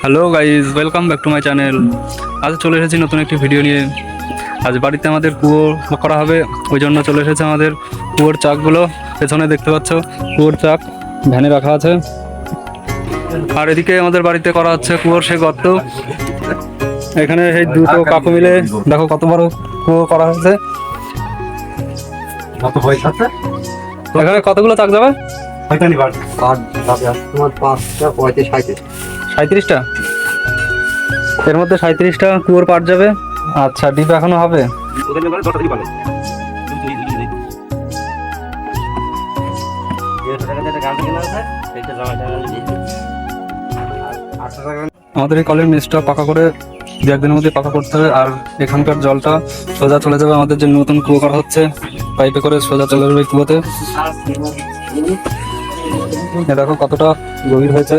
Hello guys, welcome back to my channel. আজ চলে এসেছি নতুন একটি ভিডিও নিয়ে। আজ বাড়িতে আমাদের কুয়ো করা হবে, ওই জন্য চলে এসেছে আমাদের কুয়োর চাকগুলো। পেছনে দেখতে পাচ্ছ কুয়োর চাক ভ্যানে রাখা আছে। আর এদিকে আমাদের বাড়িতে করা হচ্ছে কুয়োর সেই গর্ত। এখানে সেই দুটো কাকু মিলে দেখো কত বড় কুয়ো করা হয়েছে। এখানে কতগুলো চাক যাবে? 37টা। এর মধ্যে 37টা কুয়োর পাট যাবে। আচ্ছা, ডিপ এখনো হবে। আমাদের এই কলের নিচটা পাকা করে দু একদিনের মধ্যে পাকা করতে হবে। আর এখানকার জলটা সোজা চলে যাবে আমাদের যে নতুন কুয়ো করা হচ্ছে, পাইপে করে সোজা চলে যাবে কুয়োতে। দেখো কতটা গভীর হয়েছে।